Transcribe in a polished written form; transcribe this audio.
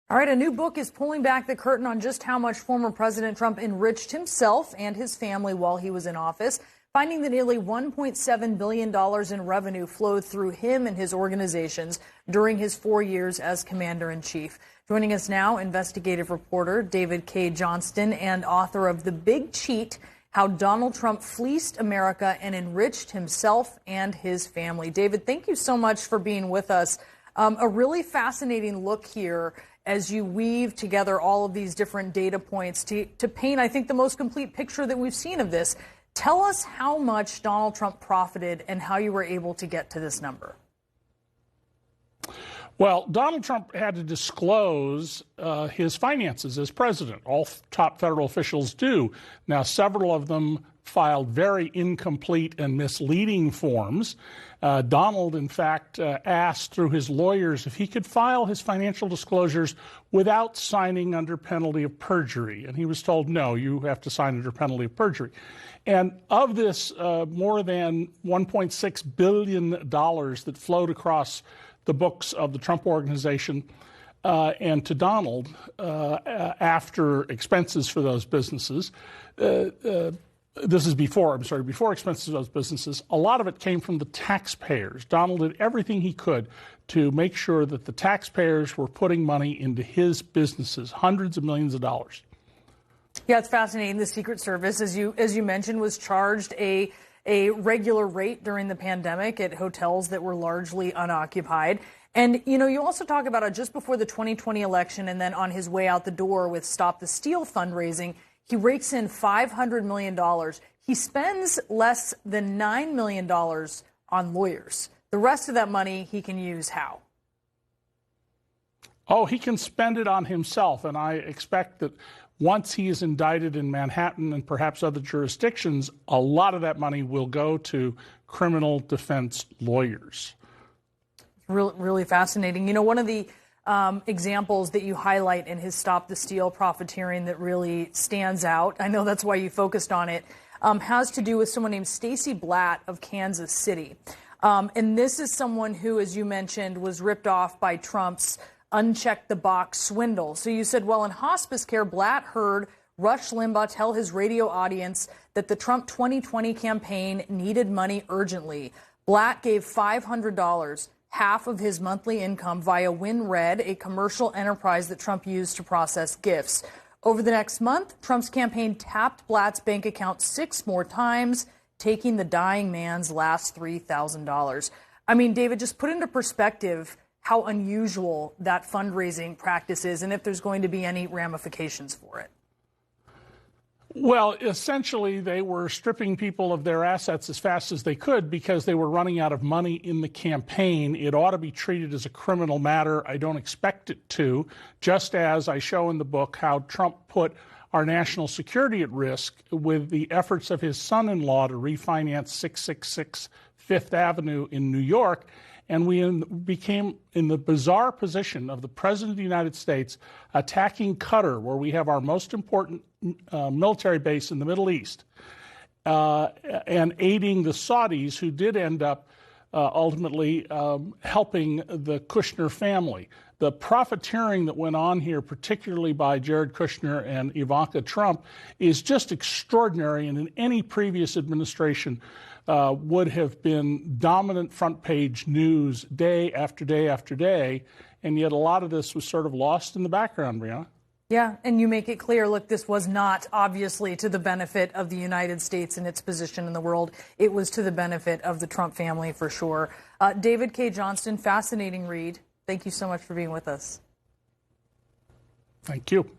All right, a new book is pulling back the curtain on just how much former President Trump enriched himself and his family while he was in office, finding that nearly $1.7 billion in revenue flowed through him and his organizations during his 4 years as commander-in-chief. Joining us now, investigative reporter David K. Johnston and author of The Big Cheat, How Donald Trump Fleeced America and Enriched Himself and His Family. David, thank you so much for being with us. A really fascinating look here as you weave together all of these different data points to paint, I think, the most complete picture that we've seen of this. Tell us how much Donald Trump profited and how you were able to get to this number. Well, Donald Trump had to disclose his finances as president. All top federal officials do. Now, several of them filed very incomplete and misleading forms. Donald, in fact, asked through his lawyers if he could file his financial disclosures without signing under penalty of perjury. And he was told, no, you have to sign under penalty of perjury. And of this more than $1.6 billion that flowed across the books of the Trump Organization and to Donald after expenses for those businesses, before expenses of those businesses, a lot of it came from the taxpayers. Donald did everything he could to make sure that the taxpayers were putting money into his businesses, hundreds of millions of dollars. Yeah, it's fascinating. The Secret Service, as you mentioned, was charged a regular rate during the pandemic at hotels that were largely unoccupied. And, you also talk about just before the 2020 election and then on his way out the door with Stop the Steal fundraising, he rakes in $500 million. He spends less than $9 million on lawyers. The rest of that money he can use how? Oh, he can spend it on himself. And I expect that once he is indicted in Manhattan and perhaps other jurisdictions, a lot of that money will go to criminal defense lawyers. Really fascinating. One of the examples that you highlight in his Stop the Steal profiteering that really stands out, I know that's why you focused on it, has to do with someone named Stacey Blatt of Kansas City. And this is someone who, as you mentioned, was ripped off by Trump's unchecked the box swindle. So you said, well, in hospice care, Blatt heard Rush Limbaugh tell his radio audience that the Trump 2020 campaign needed money urgently. Blatt gave $500, half of his monthly income, via WinRed, a commercial enterprise that Trump used to process gifts. Over the next month, Trump's campaign tapped Blatt's bank account 6 more times, taking the dying man's last $3,000. I mean, David, just put into perspective how unusual that fundraising practice is and if there's going to be any ramifications for it. Well, essentially, they were stripping people of their assets as fast as they could because they were running out of money in the campaign. It ought to be treated as a criminal matter. I don't expect it to, just as I show in the book how Trump put our national security at risk with the efforts of his son-in-law to refinance 666 Fifth Avenue in New York. And we became in the bizarre position of the President of the United States attacking Qatar, where we have our most important military base in the Middle East, and aiding the Saudis, who did end up ultimately helping the Kushner family. The profiteering that went on here, particularly by Jared Kushner and Ivanka Trump, is just extraordinary, and in any previous administration would have been dominant front page news day after day after day, and yet a lot of this was sort of lost in the background, Brianna. Yeah, and you make it clear, look, this was not obviously to the benefit of the United States and its position in the world. It was to the benefit of the Trump family for sure. David K. Johnston, fascinating read. Thank you so much for being with us. Thank you.